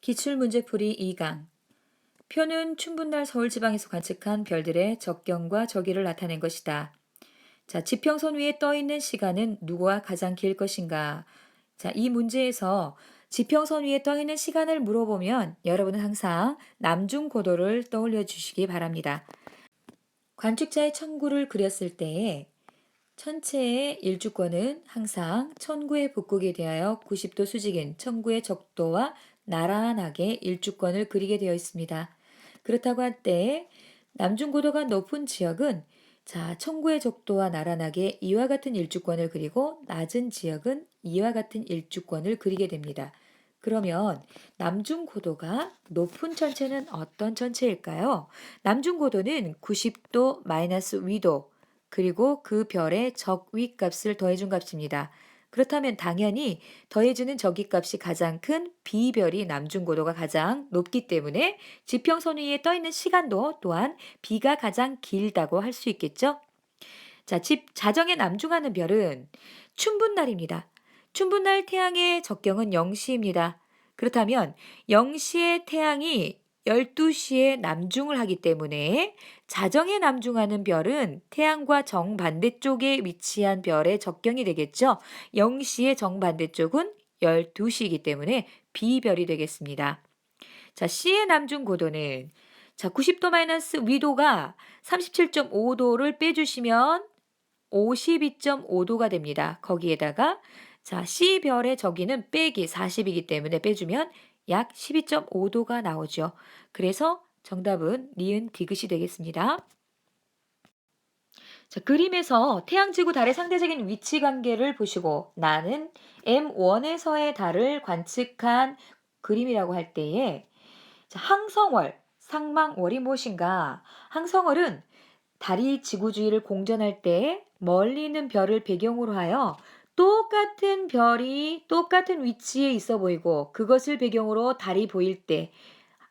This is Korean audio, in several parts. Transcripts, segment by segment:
기출문제풀이 2강. 표는 춘분날 서울지방에서 관측한 별들의 적경과 저기를 나타낸 것이다. 자, 지평선 위에 떠 있는 시간은 누구와 가장 길 것인가? 자, 이 문제에서 지평선 위에 떠 있는 시간을 물어보면 여러분은 항상 남중고도를 떠올려 주시기 바랍니다. 관측자의 천구를 그렸을 때에 천체의 일주권은 항상 천구의 북극에 대하여 90도 수직인 천구의 적도와 나란하게 일주권을 그리게 되어 있습니다. 그렇다고 할 때 남중고도가 높은 지역은 천구의 적도와 나란하게 이와 같은 일주권을 그리고 낮은 지역은 이와 같은 일주권을 그리게 됩니다. 그러면 남중고도가 높은 천체는 어떤 천체일까요? 남중고도는 90도 마이너스 위도 그리고 그 별의 적위값을 더해준 값입니다. 그렇다면 당연히 더해주는 적위값이 가장 큰 B별이 남중고도가 가장 높기 때문에 지평선 위에 떠 있는 시간도 또한 B가 가장 길다고 할 수 있겠죠? 자, 자정에 남중하는 별은 춘분날입니다. 춘분날 태양의 적경은 0시입니다. 그렇다면 0시에 태양이 12시에 남중을 하기 때문에 자정에 남중하는 별은 태양과 정반대쪽에 위치한 별의 적경이 되겠죠. 0시의 정반대쪽은 12시이기 때문에 B별이 되겠습니다. 자, C의 남중 고도는 90도 마이너스 위도가 37.5도를 빼주시면 52.5도가 됩니다. 거기에다가 C별의 저기는 빼기 40이기 때문에 빼주면 약 12.5도가 나오죠. 그래서 정답은 니은 디귿이 되겠습니다. 자, 그림에서 태양, 지구, 달의 상대적인 위치 관계를 보시고 나는 M1에서의 달을 관측한 그림이라고 할 때에 항성월, 상망월이 무엇인가? 항성월은 달이 지구 주위를 공전할 때 멀리 있는 별을 배경으로 하여 똑같은 별이 똑같은 위치에 있어 보이고 그것을 배경으로 달이 보일 때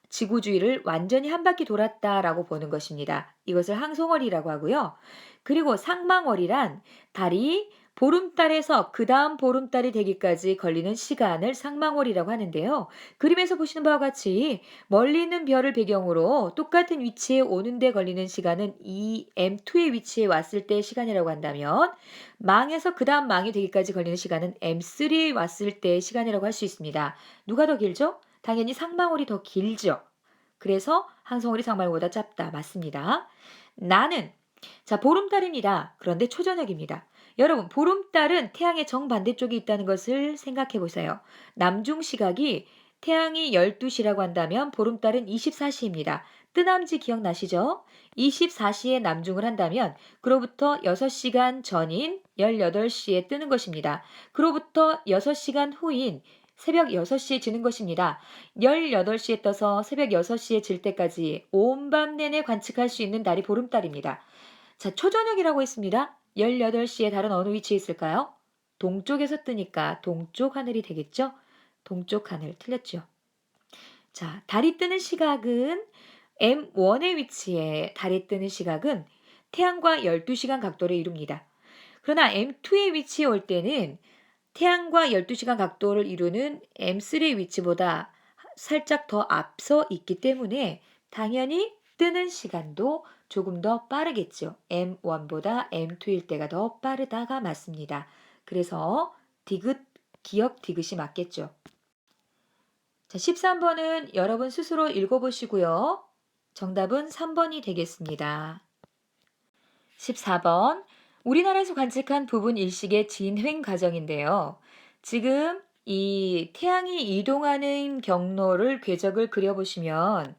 지구 주위를 완전히 한 바퀴 돌았다라고 보는 것입니다. 이것을 항성월이라고 하고요. 그리고 상망월이란 달이 보름달에서 그 다음 보름달이 되기까지 걸리는 시간을 상망월이라고 하는데요. 그림에서 보시는 바와 같이 멀리 있는 별을 배경으로 똑같은 위치에 오는데 걸리는 시간은 이 M2의 위치에 왔을 때의 시간이라고 한다면 망에서 그 다음 망이 되기까지 걸리는 시간은 M3에 왔을 때의 시간이라고 할 수 있습니다. 누가 더 길죠? 당연히 상망월이 더 길죠. 그래서 항성월이 상망월보다 짧다. 맞습니다. 나는 보름달입니다. 그런데 초저녁입니다. 여러분, 보름달은 태양의 정반대쪽에 있다는 것을 생각해 보세요. 남중 시각이 태양이 12시라고 한다면 보름달은 24시입니다. 뜨남지 기억나시죠? 24시에 남중을 한다면 그로부터 6시간 전인 18시에 뜨는 것입니다. 그로부터 6시간 후인 새벽 6시에 지는 것입니다. 18시에 떠서 새벽 6시에 질 때까지 온 밤 내내 관측할 수 있는 달이 보름달입니다. 자, 초저녁이라고 했습니다. 18시에 달은 어느 위치에 있을까요? 동쪽에서 뜨니까 동쪽 하늘이 되겠죠? 동쪽 하늘 틀렸죠? 자, 달이 뜨는 시각은 M1의 위치에 달이 뜨는 시각은 태양과 12시간 각도를 이룹니다. 그러나 M2의 위치에 올 때는 태양과 12시간 각도를 이루는 M3의 위치보다 살짝 더 앞서 있기 때문에 당연히 뜨는 시간도 조금 더 빠르겠죠. M1보다 M2일 때가 더 빠르다가 맞습니다. 그래서 디귿, 기억 디귿이 맞겠죠. 자, 13번은 여러분 스스로 읽어보시고요. 정답은 3번이 되겠습니다. 14번. 우리나라에서 관측한 부분 일식의 진횡 과정인데요. 지금 이 태양이 이동하는 경로를 궤적을 그려보시면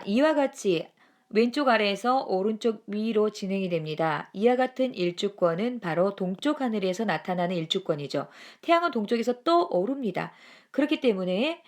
이와 같이 왼쪽 아래에서 오른쪽 위로 진행이 됩니다. 이와 같은 일주권은 바로 동쪽 하늘에서 나타나는 일주권이죠. 태양은 동쪽에서 떠오릅니다. 그렇기 때문에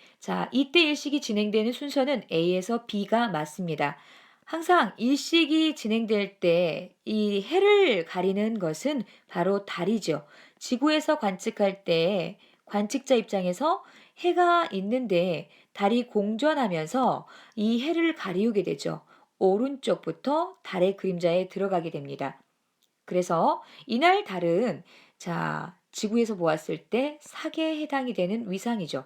이때 일식이 진행되는 순서는 A에서 B가 맞습니다. 항상 일식이 진행될 때 이 해를 가리는 것은 바로 달이죠. 지구에서 관측할 때 관측자 입장에서 해가 있는데 달이 공전하면서 이 해를 가리우게 되죠. 오른쪽부터 달의 그림자에 들어가게 됩니다. 그래서 이날 달은 지구에서 보았을 때 사계에 해당이 되는 위상이죠.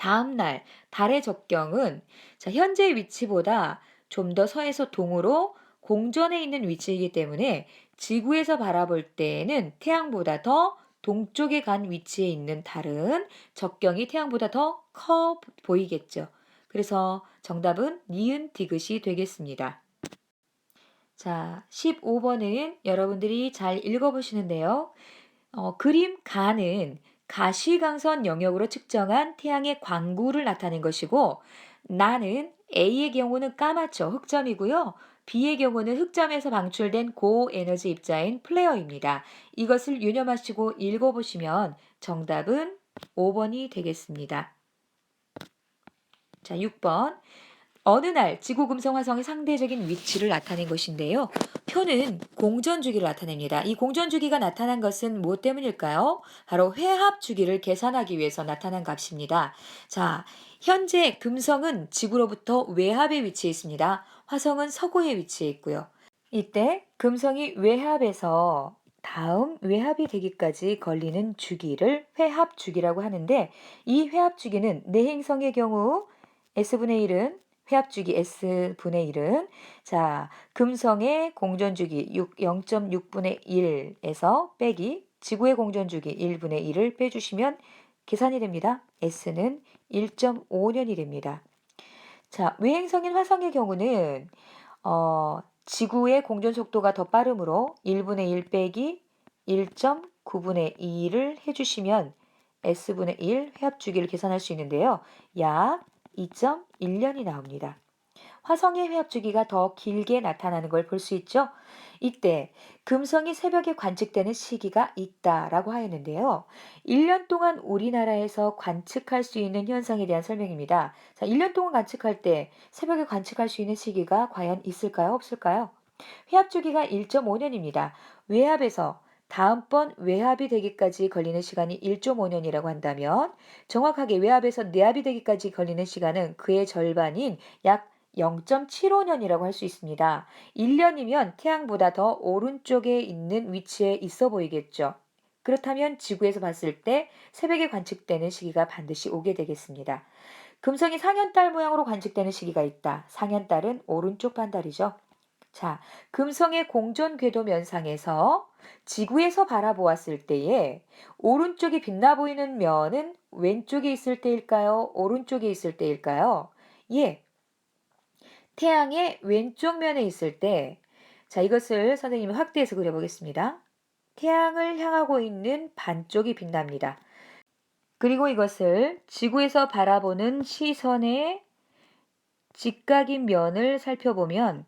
다음 날 달의 적경은 자, 현재 위치보다 좀 더 서에서 동으로 공전에 있는 위치이기 때문에 지구에서 바라볼 때에는 태양보다 더 동쪽에 간 위치에 있는 달은 적경이 태양보다 더 커 보이겠죠. 그래서 정답은 니은 디귿이 되겠습니다. 자, 15번은 여러분들이 잘 읽어보시는데요. 그림 가는 가시광선 영역으로 측정한 태양의 광구를 나타낸 것이고, 나는 A의 경우는 까맣죠. 흑점이고요. B의 경우는 흑점에서 방출된 고에너지 입자인 플레어입니다. 이것을 유념하시고 읽어보시면 정답은 5번이 되겠습니다. 자, 6번. 어느 날 지구 금성 화성의 상대적인 위치를 나타낸 것인데요. 표는 공전 주기를 나타냅니다. 이 공전 주기가 나타난 것은 무엇 때문일까요? 바로 회합 주기를 계산하기 위해서 나타난 값입니다. 자, 현재 금성은 지구로부터 외합에 위치해 있습니다. 화성은 서구에 위치해 있고요. 이때 금성이 외합에서 다음 외합이 되기까지 걸리는 주기를 회합 주기라고 하는데, 이 회합 주기는 내 행성의 경우 S분의 1은 회합주기 S분의 1은 자, 금성의 공전주기 0.6분의 1에서 빼기 지구의 공전주기 1분의 1을 빼주시면 계산이 됩니다. S는 1.5년이 됩니다. 자, 외행성인 화성의 경우는 지구의 공전 속도가 더 빠르므로 1분의 1 빼기 1.9분의 2를 해주시면 S분의 1 회합주기를 계산할 수 있는데요. 약 2.1년이 나옵니다. 화성의 회합주기가 더 길게 나타나는 걸 볼 수 있죠. 이때 금성이 새벽에 관측되는 시기가 있다라고 하였는데요. 1년 동안 우리나라에서 관측할 수 있는 현상에 대한 설명입니다. 자, 1년 동안 관측할 때 새벽에 관측할 수 있는 시기가 과연 있을까요? 없을까요? 회합주기가 1.5년입니다. 외합에서 다음번 외합이 되기까지 걸리는 시간이 1.5년이라고 한다면 정확하게 외합에서 내합이 되기까지 걸리는 시간은 그의 절반인 약 0.75년이라고 할 수 있습니다. 1년이면 태양보다 더 오른쪽에 있는 위치에 있어 보이겠죠. 그렇다면 지구에서 봤을 때 새벽에 관측되는 시기가 반드시 오게 되겠습니다. 금성이 상현달 모양으로 관측되는 시기가 있다. 상현달은 오른쪽 반달이죠. 자, 금성의 공전 궤도 면상에서 지구에서 바라보았을 때에 오른쪽이 빛나 보이는 면은 왼쪽에 있을 때일까요? 오른쪽에 있을 때일까요? 예, 태양의 왼쪽 면에 있을 때, 자, 이것을 선생님이 확대해서 그려보겠습니다. 태양을 향하고 있는 반쪽이 빛납니다. 그리고 이것을 지구에서 바라보는 시선의 직각인 면을 살펴보면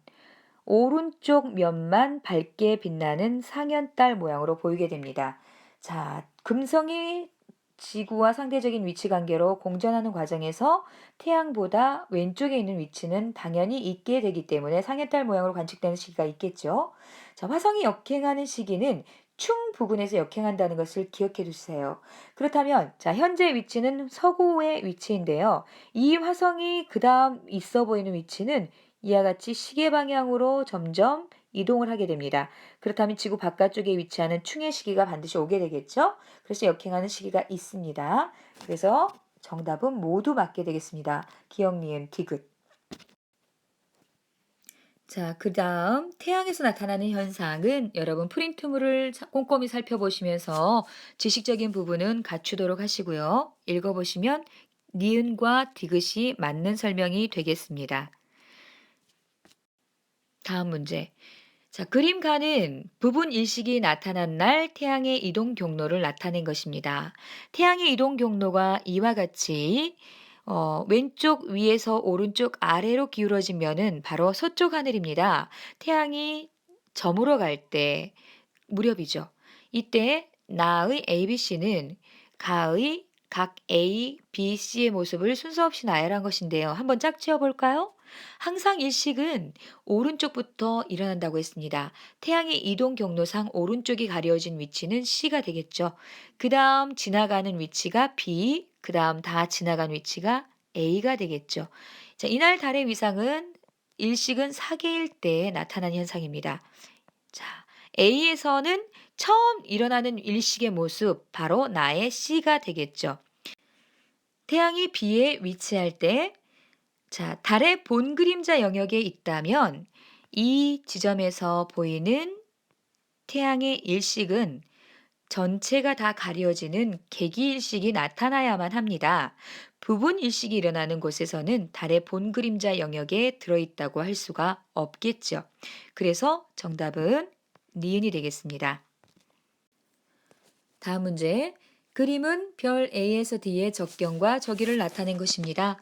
오른쪽 면만 밝게 빛나는 상현달 모양으로 보이게 됩니다. 자, 금성이 지구와 상대적인 위치 관계로 공전하는 과정에서 태양보다 왼쪽에 있는 위치는 당연히 있게 되기 때문에 상현달 모양으로 관측되는 시기가 있겠죠. 자, 화성이 역행하는 시기는 충 부근에서 역행한다는 것을 기억해 주세요. 그렇다면 자, 현재 위치는 서구의 위치인데요. 이 화성이 그 다음 있어 보이는 위치는 이와 같이 시계 방향으로 점점 이동을 하게 됩니다. 그렇다면 지구 바깥쪽에 위치하는 충의 시기가 반드시 오게 되겠죠? 그래서 역행하는 시기가 있습니다. 그래서 정답은 모두 맞게 되겠습니다. 기억, 니은, 디귿. 자, 그 다음 태양에서 나타나는 현상은 여러분 프린트물을 꼼꼼히 살펴보시면서 지식적인 부분은 갖추도록 하시고요. 읽어보시면 니은과 디귿이 맞는 설명이 되겠습니다. 다음 문제. 자, 그림가는 부분 일식이 나타난 날 태양의 이동 경로를 나타낸 것입니다. 태양의 이동 경로가 이와 같이 왼쪽 위에서 오른쪽 아래로 기울어진 면은 바로 서쪽 하늘입니다. 태양이 저물어 갈 때 무렵이죠. 이때 나의 ABC는 가의 각 A, B, C의 모습을 순서 없이 나열한 것인데요. 한번 짝지어 볼까요? 항상 일식은 오른쪽부터 일어난다고 했습니다. 태양의 이동 경로상 오른쪽이 가려진 위치는 C가 되겠죠. 그 다음 지나가는 위치가 B, 그 다음 다 지나간 위치가 A가 되겠죠. 자, 이날 달의 위상은 일식은 사계일 때 나타난 현상입니다. 자, A에서는 처음 일어나는 일식의 모습, 바로 나의 C가 되겠죠. 태양이 B에 위치할 때 자, 달의 본 그림자 영역에 있다면 이 지점에서 보이는 태양의 일식은 전체가 다 가려지는 개기 일식이 나타나야만 합니다. 부분 일식이 일어나는 곳에서는 달의 본 그림자 영역에 들어있다고 할 수가 없겠죠. 그래서 정답은 니은이 되겠습니다. 다음 문제. 그림은 별 A에서 D의 적경과 저기를 나타낸 것입니다.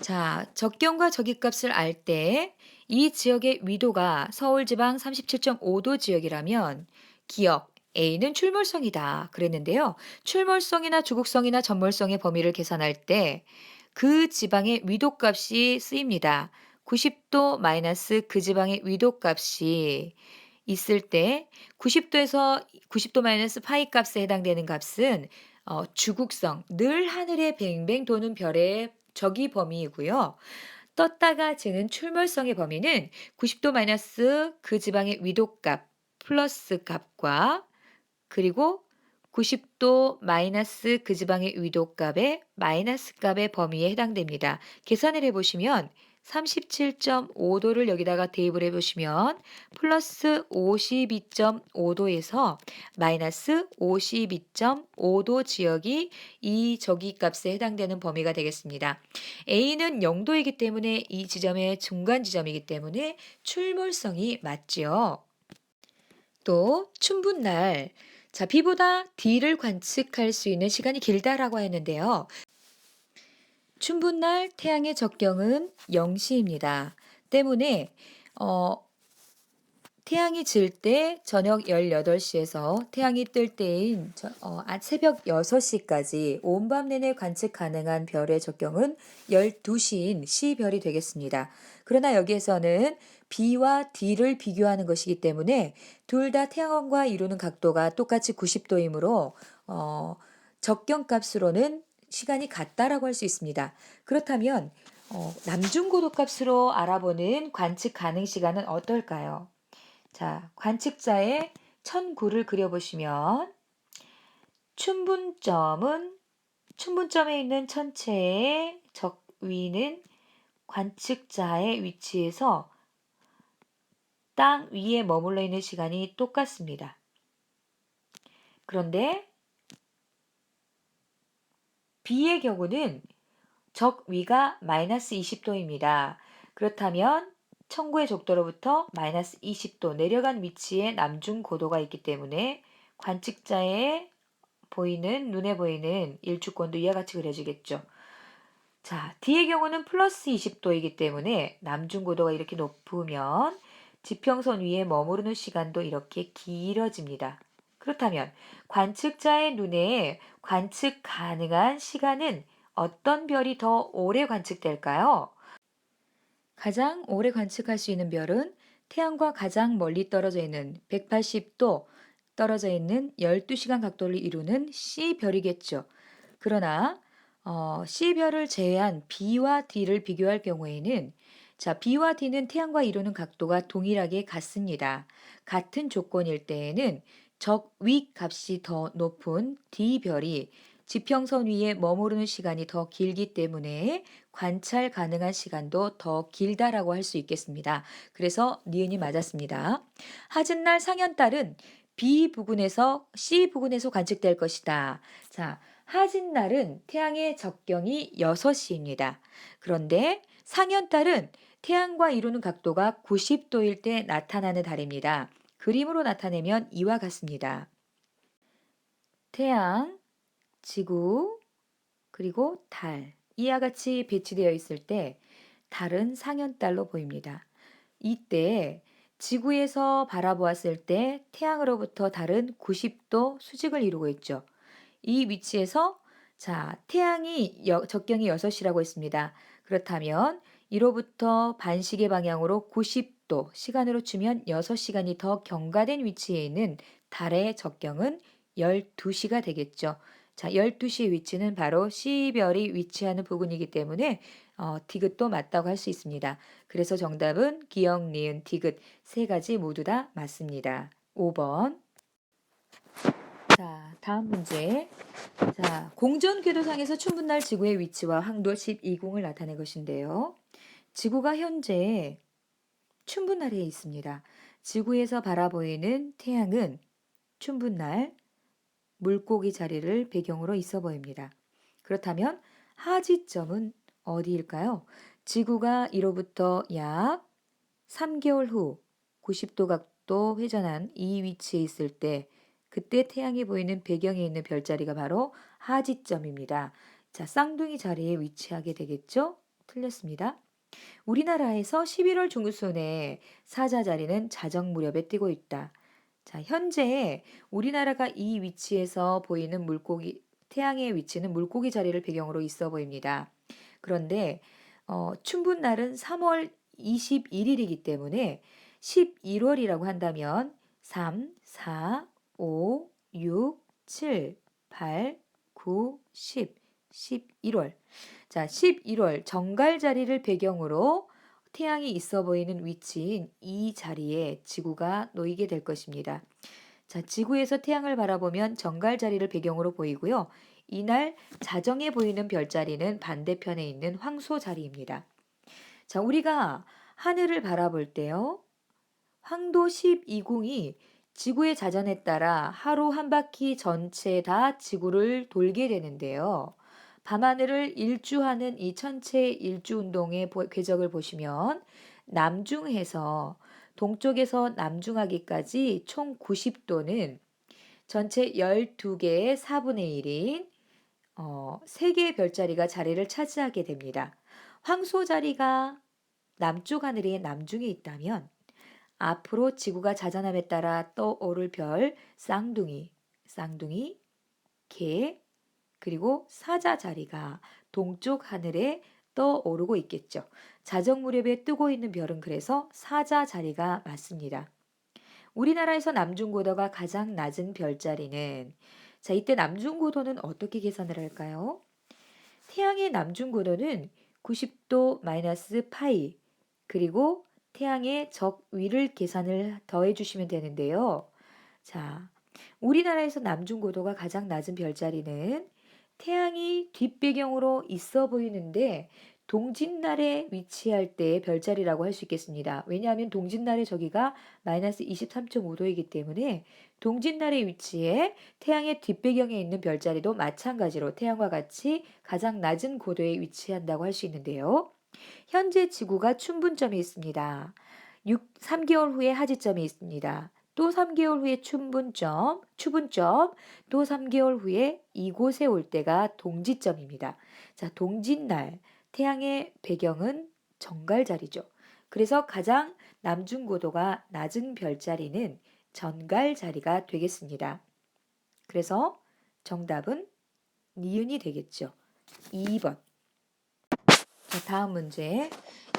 자, 적경과 저기값을 알 때 이 지역의 위도가 서울 지방 37.5도 지역이라면 기억 A는 출몰성이다 그랬는데요. 출몰성이나 주국성이나 전몰성의 범위를 계산할 때 그 지방의 위도값이 쓰입니다. 90도 마이너스 그 지방의 위도값이 있을 때 90도에서 90도 마이너스 파이 값에 해당되는 값은 주국성, 늘 하늘에 뱅뱅 도는 별의 저기 범위이고요. 떴다가 지는 출몰성의 범위는 90도 마이너스 그 지방의 위도값 플러스 값과 그리고 90도 마이너스 그 지방의 위도값의 마이너스 값의 범위에 해당됩니다. 계산을 해보시면 37.5도를 여기다가 대입을 해보시면 플러스 52.5도에서 마이너스 52.5도 지역이 이 저기값에 해당되는 범위가 되겠습니다. A는 0도이기 때문에 이 지점의 중간 지점이기 때문에 출몰성이 맞지요. 또 춘분날 자, B보다 D를 관측할 수 있는 시간이 길다라고 했는데요. 춘분날 태양의 적경은 0시입니다. 때문에 태양이 질 때 저녁 18시에서 태양이 뜰 때인 새벽 6시까지 온 밤 내내 관측 가능한 별의 적경은 12시인 C별이 되겠습니다. 그러나 여기에서는 B와 D를 비교하는 것이기 때문에 둘 다 태양과 이루는 각도가 똑같이 90도이므로 적경값으로는 시간이 같다라고 할 수 있습니다. 그렇다면 남중고도값으로 알아보는 관측 가능 시간은 어떨까요? 자, 관측자의 1009를 그려보시면 춘분점에 있는 천체의 적위는 관측자의 위치에서 땅 위에 머물러 있는 시간이 똑같습니다. 그런데 B의 경우는 적위가 마이너스 20도입니다. 그렇다면 천구의 적도로부터 마이너스 20도 내려간 위치에 남중고도가 있기 때문에 관측자의 눈에 보이는 일주권도 이와 같이 그려지겠죠. 자, D의 경우는 플러스 20도이기 때문에 남중고도가 이렇게 높으면 지평선 위에 머무르는 시간도 이렇게 길어집니다. 그렇다면 관측자의 눈에 관측 가능한 시간은 어떤 별이 더 오래 관측될까요? 가장 오래 관측할 수 있는 별은 태양과 가장 멀리 떨어져 있는 180도 떨어져 있는 12시간 각도를 이루는 C별이겠죠. 그러나 C별을 제외한 B와 D를 비교할 경우에는 자, B와 D는 태양과 이루는 각도가 동일하게 같습니다. 같은 조건일 때에는 적위 값이 더 높은 D별이 지평선 위에 머무르는 시간이 더 길기 때문에 관찰 가능한 시간도 더 길다라고 할 수 있겠습니다. 그래서 니은이 맞았습니다. 하진날 상현달은 B 부근에서 C 부근에서 관측될 것이다. 자, 하진날은 태양의 적경이 6시입니다. 그런데 상현달은 태양과 이루는 각도가 90도일 때 나타나는 달입니다. 그림으로 나타내면 이와 같습니다. 태양, 지구, 그리고 달. 이와 같이 배치되어 있을 때 달은 상현달로 보입니다. 이때 지구에서 바라보았을 때 태양으로부터 달은 90도 수직을 이루고 있죠. 이 위치에서 자, 태양이 적경이 6시라고 했습니다. 그렇다면 이로부터 반시계 방향으로 90도 시간으로 치면 6시간이 더 경과된 위치에 있는 달의 적경은 12시가 되겠죠. 자, 12시의 위치는 바로 C별이 위치하는 부근이기 때문에 디귿도 맞다고 할 수 있습니다. 그래서 정답은 기역, 니은, 디귿 세 가지 모두 다 맞습니다. 5번. 자, 다음 문제. 자, 공전 궤도상에서 춘분날 지구의 위치와 항도 12궁을 나타낸 것인데요. 지구가 현재 춘분날에 있습니다. 지구에서 바라보이는 태양은 춘분날 물고기 자리를 배경으로 있어 보입니다. 그렇다면 하지점은 어디일까요? 지구가 이로부터 약 3개월 후 90도 각도 회전한 이 위치에 있을 때 그때 태양이 보이는 배경에 있는 별자리가 바로 하지점입니다. 자, 쌍둥이 자리에 위치하게 되겠죠? 틀렸습니다. 우리나라에서 11월 중순에 사자 자리는 자정 무렵에 뜨고 있다. 자, 현재 우리나라가 이 위치에서 보이는 물고기, 태양의 위치는 물고기 자리를 배경으로 있어 보입니다. 그런데 춘분날은 3월 21일이기 때문에 11월이라고 한다면 3, 4, 5, 6, 7, 8, 9, 10, 11월. 자, 11월 정갈 자리를 배경으로 태양이 있어 보이는 위치인 이 자리에 지구가 놓이게 될 것입니다. 자, 지구에서 태양을 바라보면 정갈 자리를 배경으로 보이고요. 이날 자정에 보이는 별자리는 반대편에 있는 황소 자리입니다. 자, 우리가 하늘을 바라볼 때요. 황도 12궁이 지구의 자전에 따라 하루 한 바퀴 전체 다 지구를 돌게 되는데요. 밤하늘을 일주하는 이 천체 일주 운동의 궤적을 보시면 남중해서 동쪽에서 남중하기까지 총 90도는 전체 12개의 4분의 1인 3개의 별자리가 자리를 차지하게 됩니다. 황소 자리가 남쪽 하늘의 남중에 있다면 앞으로 지구가 자전함에 따라 떠오를 별 쌍둥이, 개, 그리고 사자 자리가 동쪽 하늘에 떠오르고 있겠죠. 자정 무렵에 뜨고 있는 별은 그래서 사자 자리가 맞습니다. 우리나라에서 남중고도가 가장 낮은 별자리는 자, 이때 남중고도는 어떻게 계산을 할까요? 태양의 남중고도는 90도 마이너스 파이 그리고 태양의 적위를 계산을 더해 주시면 되는데요. 자, 우리나라에서 남중고도가 가장 낮은 별자리는 태양이 뒷배경으로 있어 보이는데 동짓날에 위치할 때의 별자리라고 할 수 있겠습니다. 왜냐하면 동짓날의 저기가 마이너스 23.5도이기 때문에 동짓날의 위치에 태양의 뒷배경에 있는 별자리도 마찬가지로 태양과 같이 가장 낮은 고도에 위치한다고 할 수 있는데요. 현재 지구가 춘분점에 있습니다. 3개월 후에 하지점이 있습니다. 또 3개월 후에 추분점, 또 3개월 후에 이곳에 올 때가 동지점입니다. 자, 동짓날, 태양의 배경은 정갈자리죠. 그래서 가장 남중고도가 낮은 별자리는 전갈자리가 되겠습니다. 그래서 정답은 니은이 되겠죠. 2번. 자, 다음 문제.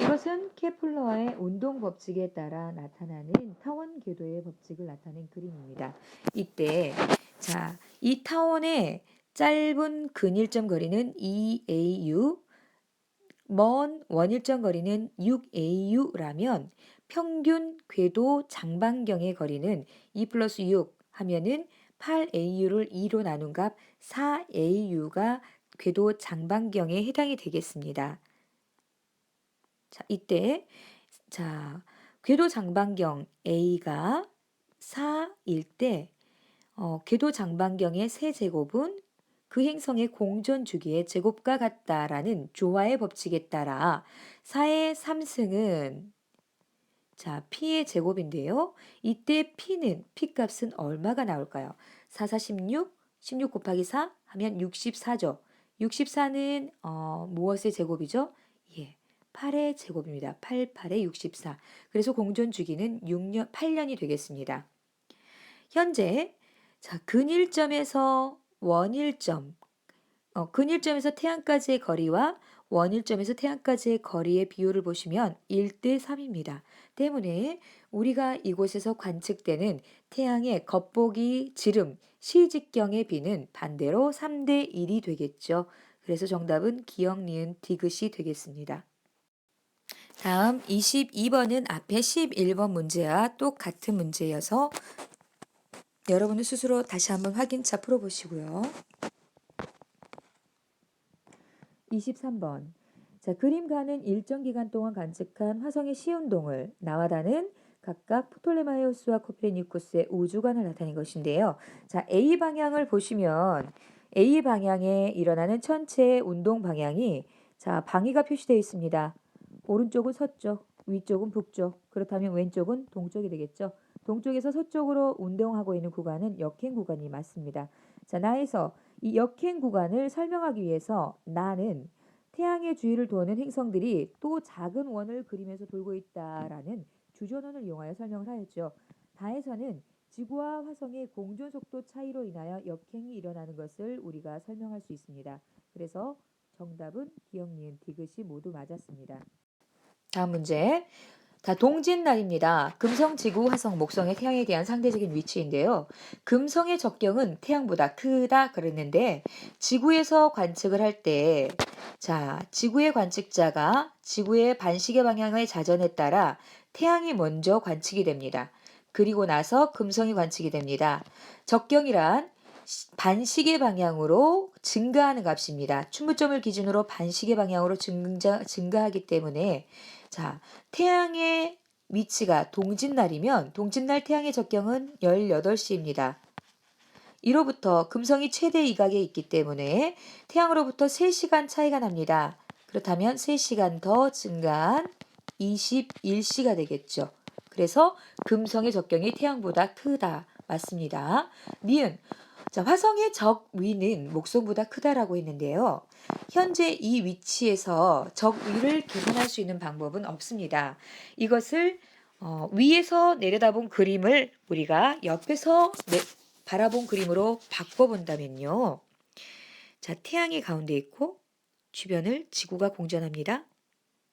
이것은 케플러의 운동 법칙에 따라 나타나는 타원 궤도의 법칙을 나타낸 그림입니다. 이때 자, 이 타원의 짧은 근일점 거리는 2AU, 먼 원일점 거리는 6AU라면 평균 궤도 장반경의 거리는 2 플러스 6 하면은 8AU를 2로 나눈 값 4AU가 궤도 장반경에 해당이 되겠습니다. 자, 이때 자, 궤도 장반경 A가 4일 때 궤도 장반경의 세제곱은 그 행성의 공전 주기의 제곱과 같다라는 조화의 법칙에 따라 4의 3승은 자, P의 제곱인데요. 이때 P값은 얼마가 나올까요? 4, 4, 16, 16 곱하기 4 하면 64죠. 64는 무엇의 제곱이죠? 예. 8의 제곱입니다. 8, 8에 64. 그래서 공전 주기는 6년, 8년이 되겠습니다. 현재 자, 근일점에서 원일점, 근일점에서 태양까지의 거리와 원일점에서 태양까지의 거리의 비율을 보시면 1대 3입니다. 때문에 우리가 이곳에서 관측되는 태양의 겉보기 지름, 시직경의 비는 반대로 3대 1이 되겠죠. 그래서 정답은 기역, 니은, 디귿이 되겠습니다. 다음 22번은 앞에 11번 문제와 똑같은 문제여서 여러분은 스스로 다시 한번 확인차 풀어보시고요. 23번. 자, 그림가는 일정 기간 동안 관측한 화성의 시운동을 나와 다는 각각 프톨레마이오스와 코페르니쿠스의 우주관을 나타낸 것인데요. 자, A 방향을 보시면 A 방향에 일어나는 천체의 운동 방향이 자, 방위가 표시되어 있습니다. 오른쪽은 서쪽, 위쪽은 북쪽, 그렇다면 왼쪽은 동쪽이 되겠죠. 동쪽에서 서쪽으로 운동하고 있는 구간은 역행 구간이 맞습니다. 자, 나에서 이 역행 구간을 설명하기 위해서 나는 태양의 주위를 도는 행성들이 또 작은 원을 그리면서 돌고 있다라는 주전원을 이용하여 설명을 하였죠. 다에서는 지구와 화성의 공전 속도 차이로 인하여 역행이 일어나는 것을 우리가 설명할 수 있습니다. 그래서 정답은 기역, 니은, 디귿이 모두 맞았습니다. 다음 문제. 다 동짓날입니다. 금성, 지구, 화성, 목성의 태양에 대한 상대적인 위치인데요. 금성의 적경은 태양보다 크다 그랬는데 지구에서 관측을 할 때 자, 지구의 관측자가 지구의 반시계 방향의 자전에 따라 태양이 먼저 관측이 됩니다. 그리고 나서 금성이 관측이 됩니다. 적경이란 반시계 방향으로 증가하는 값입니다. 충분점을 기준으로 반시계 방향으로 증가하기 때문에 자, 태양의 위치가 동짓날이면 동짓날 태양의 적경은 18시입니다. 이로부터 금성이 최대 이각에 있기 때문에 태양으로부터 3시간 차이가 납니다. 그렇다면 3시간 더 증가한 21시가 되겠죠. 그래서 금성의 적경이 태양보다 크다. 맞습니다. 니은. 자, 화성의 적위는 목성보다 크다라고 했는데요. 현재 이 위치에서 적위를 계산할 수 있는 방법은 없습니다. 이것을 위에서 내려다본 그림을 우리가 옆에서 바라본 그림으로 바꿔본다면요. 자, 태양이 가운데 있고 주변을 지구가 공전합니다.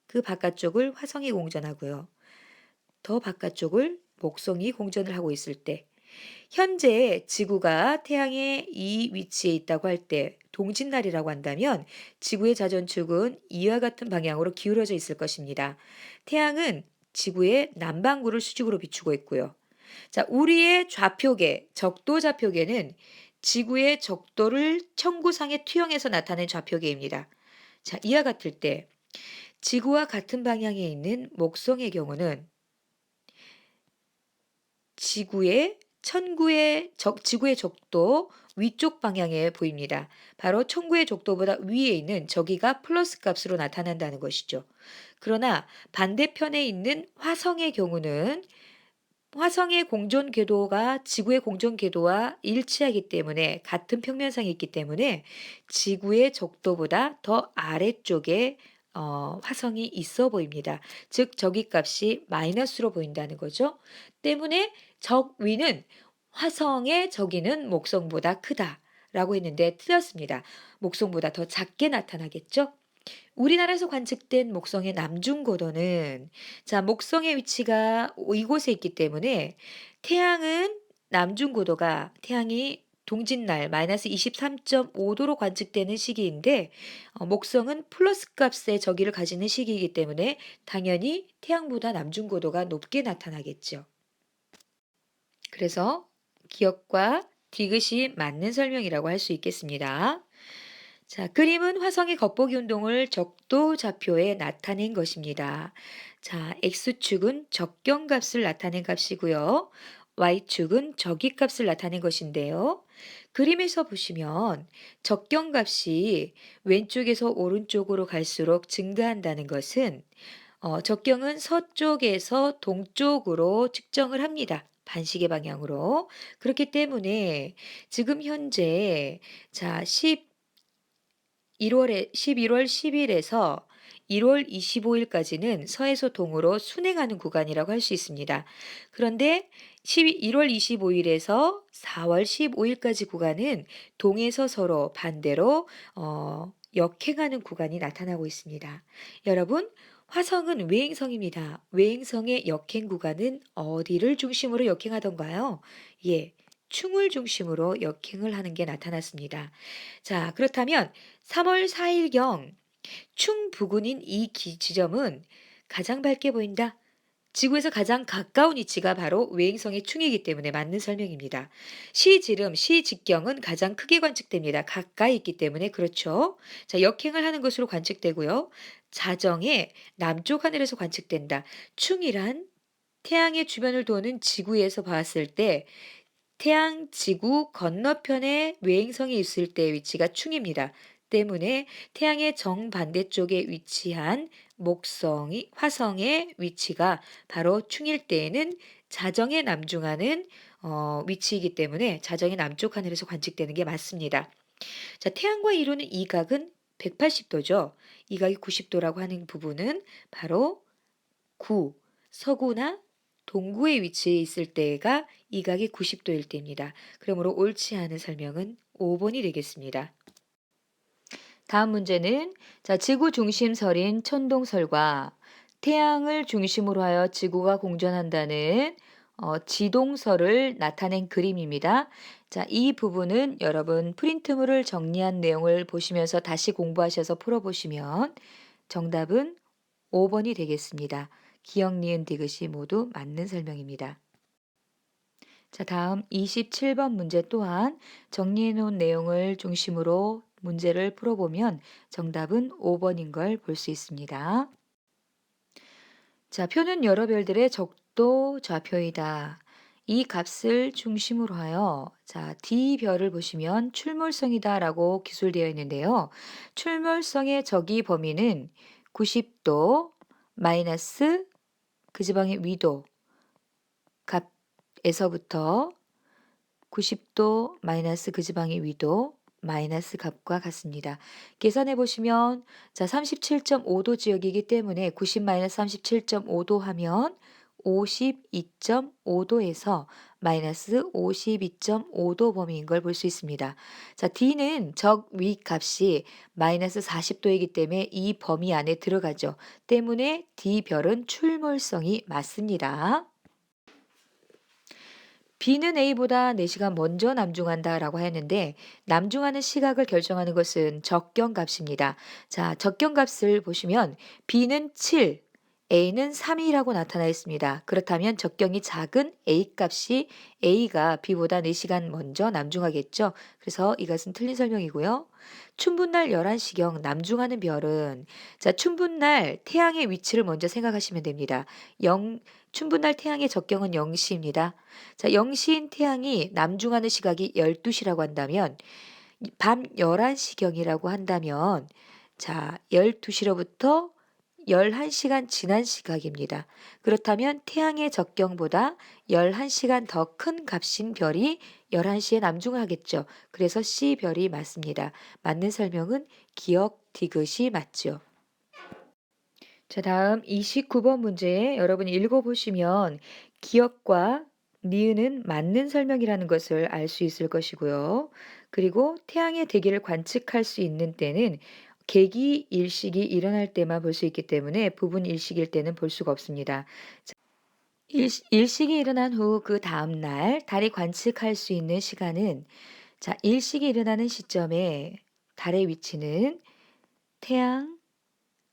그 바깥쪽을 화성이 공전하고요. 더 바깥쪽을 목성이 공전을 하고 있을 때 현재 지구가 태양의 이 위치에 있다고 할 때 동짓날이라고 한다면 지구의 자전축은 이와 같은 방향으로 기울어져 있을 것입니다. 태양은 지구의 남반구를 수직으로 비추고 있고요. 자, 우리의 좌표계, 적도 좌표계는 지구의 적도를 청구상에 투영해서 나타낸 좌표계입니다. 자, 이와 같을 때 지구와 같은 방향에 있는 목성의 경우는 지구의 지구의 적도 위쪽 방향에 보입니다. 바로 천구의 적도보다 위에 있는 저기가 플러스 값으로 나타난다는 것이죠. 그러나 반대편에 있는 화성의 경우는 화성의 공전 궤도가 지구의 공전 궤도와 일치하기 때문에 같은 평면상에 있기 때문에 지구의 적도보다 더 아래쪽에 화성이 있어 보입니다. 즉 저기 값이 마이너스로 보인다는 거죠. 때문에 적위는 화성의 저기는 목성보다 크다라고 했는데 틀렸습니다. 목성보다 더 작게 나타나겠죠. 우리나라에서 관측된 목성의 남중고도는 자, 목성의 위치가 이곳에 있기 때문에 태양은 남중고도가 태양이 동짓날 마이너스 23.5도로 관측되는 시기인데 목성은 플러스 값의 저기를 가지는 시기이기 때문에 당연히 태양보다 남중고도가 높게 나타나겠죠. 그래서 기역과 디귿이 맞는 설명이라고 할 수 있겠습니다. 자, 그림은 화성의 겉보기 운동을 적도 좌표에 나타낸 것입니다. 자, X축은 적경값을 나타낸 값이고요. Y축은 저기값을 나타낸 것인데요. 그림에서 보시면 적경값이 왼쪽에서 오른쪽으로 갈수록 증가한다는 것은 적경은 서쪽에서 동쪽으로 측정을 합니다. 반시계 방향으로. 그렇기 때문에 지금 현재 자, 11월 10일에서 1월 25일까지는 서에서 동으로 순행하는 구간이라고 할 수 있습니다. 그런데 1월 25일에서 4월 15일까지 구간은 동에서 서로 반대로 역행하는 구간이 나타나고 있습니다. 여러분, 화성은 외행성입니다. 외행성의 역행 구간은 어디를 중심으로 역행하던가요? 예, 충을 중심으로 역행을 하는 게 나타났습니다. 자, 그렇다면 3월 4일경 충 부근인 이 지점은 가장 밝게 보인다. 지구에서 가장 가까운 위치가 바로 외행성의 충이기 때문에 맞는 설명입니다. 시지름, 시직경은 가장 크게 관측됩니다. 가까이 있기 때문에 그렇죠. 자, 역행을 하는 것으로 관측되고요. 자정에 남쪽 하늘에서 관측된다. 충이란 태양의 주변을 도는 지구에서 봤을 때 태양 지구 건너편에 외행성이 있을 때의 위치가 충입니다. 때문에 태양의 정반대쪽에 위치한 목성이 화성의 위치가 바로 충일 때에는 자정에 남중하는 위치이기 때문에 자정의 남쪽 하늘에서 관측되는 게 맞습니다. 자, 태양과 이루는 이 각은 180도죠. 이 각이 90도라고 하는 부분은 바로 서구나 동구에 위치해 있을 때가 이 각이 90도일 때입니다. 그러므로 옳지 않은 설명은 5번이 되겠습니다. 다음 문제는 자, 지구 중심설인 천동설과 태양을 중심으로 하여 지구가 공전한다는 지동설을 나타낸 그림입니다. 자, 이 부분은 여러분 프린트물을 정리한 내용을 보시면서 다시 공부하셔서 풀어보시면 정답은 5번이 되겠습니다. 기역, 니은, 디귿이 모두 맞는 설명입니다. 자, 다음 27번 문제 또한 정리해 놓은 내용을 중심으로 문제를 풀어보면 정답은 5번인 걸 볼 수 있습니다. 자, 표는 여러 별들의 적도 좌표이다. 이 값을 중심으로 하여 자, D별을 보시면 출몰성이다라고 기술되어 있는데요. 출몰성의 적이 범위는 90도 마이너스 그 지방의 위도 값에서부터 90도 마이너스 그 지방의 위도 마이너스 값과 같습니다. 계산해 보시면 자 37.5도 지역이기 때문에 90 마이너스 37.5도 하면 52.5도에서 마이너스 52.5도 범위인 걸 볼 수 있습니다. 자, D는 적위 값이 마이너스 40도이기 때문에 이 범위 안에 들어가죠. 때문에 D별은 출몰성이 맞습니다. B는 A보다 4시간 먼저 남중한다라고 했는데 남중하는 시각을 결정하는 것은 적경값입니다. 자, 적경값을 보시면 B는 7, A는 3이라고 나타나 있습니다. 그렇다면 적경이 작은 A 값이 A가 B보다 4시간 먼저 남중하겠죠. 그래서 이것은 틀린 설명이고요. 춘분날 11시경 남중하는 별은 자, 춘분날 태양의 위치를 먼저 생각하시면 됩니다. 춘분날 태양의 적경은 0시입니다. 자, 0시인 태양이 남중하는 시각이 12시라고 한다면 밤 11시경이라고 한다면 자, 12시로부터 11시간 지난 시각입니다. 그렇다면 태양의 적경보다 11시간 더 큰 값인 별이 11시에 남중하겠죠. 그래서 C별이 맞습니다. 맞는 설명은 기역 디귿이 맞죠. 자, 다음 29번 문제 여러분이 읽어보시면 기역과 니은은 맞는 설명이라는 것을 알 수 있을 것이고요. 그리고 태양의 대기를 관측할 수 있는 때는 개기 일식이 일어날 때만 볼 수 있기 때문에 부분 일식일 때는 볼 수가 없습니다. 자, 일식이 일어난 후 그 다음 날 달이 관측할 수 있는 시간은 자, 일식이 일어나는 시점에 달의 위치는 태양,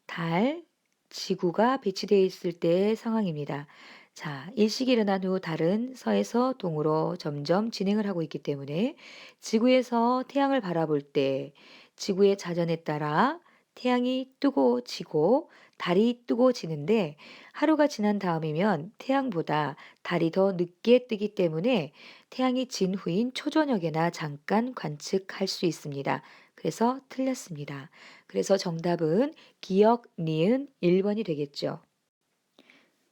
달, 지구가 배치되어 있을 때의 상황입니다. 자, 일식이 일어난 후 달은 서에서 동으로 점점 진행을 하고 있기 때문에 지구에서 태양을 바라볼 때 지구의 자전에 따라 태양이 뜨고 지고 달이 뜨고 지는데 하루가 지난 다음이면 태양보다 달이 더 늦게 뜨기 때문에 태양이 진 후인 초저녁에나 잠깐 관측할 수 있습니다. 그래서 틀렸습니다. 그래서 정답은 기역, 니은 1번이 되겠죠.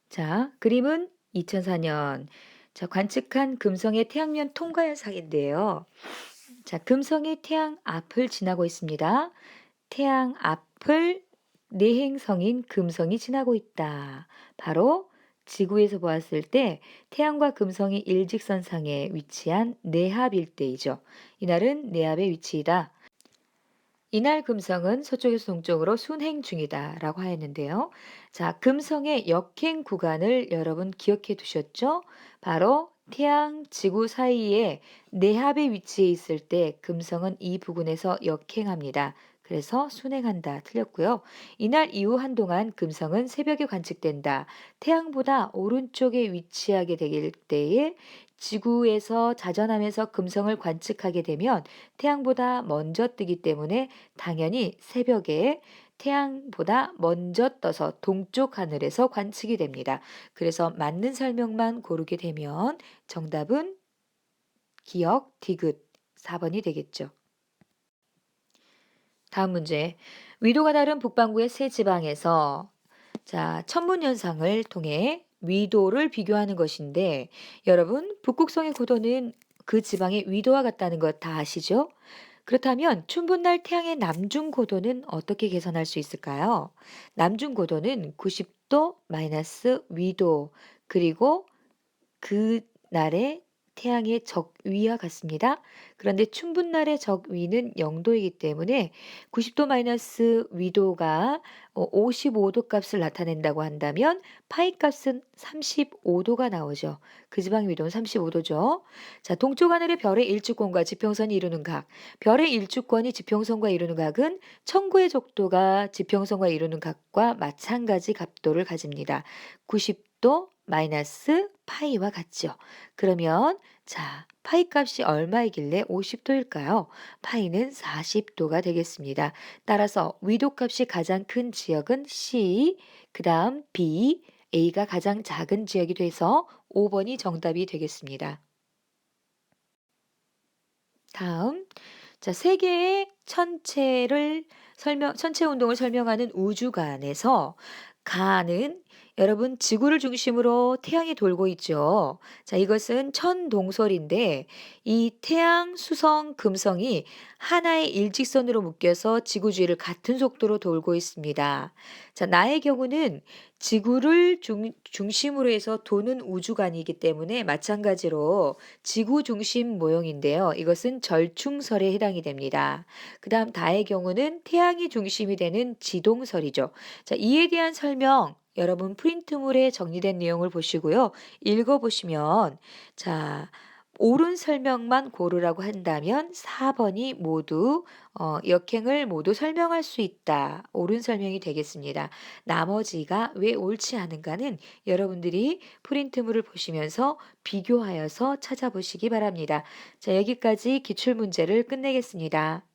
자, 그림은 2004년. 자, 관측한 금성의 태양면 통과 현상인데요. 자, 금성이 태양 앞을 지나고 있습니다. 태양 앞을 내행성인 금성이 지나고 있다. 바로 지구에서 보았을 때 태양과 금성이 일직선상에 위치한 내합일 때이죠. 이날은 내합의 위치이다. 이날 금성은 서쪽에서 동쪽으로 순행 중이다라고 하였는데요. 자, 금성의 역행 구간을 여러분 기억해 두셨죠? 바로 태양, 지구 사이에 내합의 위치에 있을 때 금성은 이 부근에서 역행합니다. 그래서 순행한다. 틀렸고요. 이날 이후 한동안 금성은 새벽에 관측된다. 태양보다 오른쪽에 위치하게 될 때에 지구에서 자전하면서 금성을 관측하게 되면 태양보다 먼저 뜨기 때문에 당연히 새벽에 태양보다 먼저 떠서 동쪽 하늘에서 관측이 됩니다. 그래서 맞는 설명만 고르게 되면 정답은 기억, 디귿 4번이 되겠죠. 다음 문제. 위도가 다른 북반구의 세 지방에서 천문현상을 통해 위도를 비교하는 것인데 여러분 북극성의 고도는 그 지방의 위도와 같다는 것 다 아시죠? 그렇다면 춘분날 태양의 남중 고도는 어떻게 계산할 수 있을까요? 남중 고도는 90도 마이너스 위도 그리고 그날의 태양의 적위와 같습니다. 그런데 춘분날의 적위는 0도이기 때문에 90도 마이너스 위도가 55도 값을 나타낸다고 한다면 파이 값은 35도가 나오죠. 그 지방 위도는 35도죠. 자, 동쪽 하늘의 별의 일주권과 지평선이 이루는 각. 별의 일주권이 지평선과 이루는 각은 천구의 적도가 지평선과 이루는 각과 마찬가지 각도를 가집니다. 90도 마이너스 파이와 같죠. 그러면 파이 값이 얼마이길래 50도일까요? 파이는 40도가 되겠습니다. 따라서 위도 값이 가장 큰 지역은 C, 그 다음 B, A가 가장 작은 지역이 돼서 5번이 정답이 되겠습니다. 다음, 세계의 천체 운동을 설명하는 우주관에서 가는 여러분 지구를 중심으로 태양이 돌고 있죠. 이것은 천동설인데 이 태양, 수성, 금성이 하나의 일직선으로 묶여서 지구 주위를 같은 속도로 돌고 있습니다. 나의 경우는 지구를 중심으로 해서 도는 우주관이기 때문에 마찬가지로 지구 중심 모형인데요. 이것은 절충설에 해당이 됩니다. 그 다음 다의 경우는 태양이 중심이 되는 지동설이죠. 이에 대한 설명 여러분 프린트물에 정리된 내용을 보시고요. 읽어보시면 옳은 설명만 고르라고 한다면 4번이 모두 역행을 모두 설명할 수 있다. 옳은 설명이 되겠습니다. 나머지가 왜 옳지 않은가는 여러분들이 프린트물을 보시면서 비교하여서 찾아보시기 바랍니다. 여기까지 기출문제를 끝내겠습니다.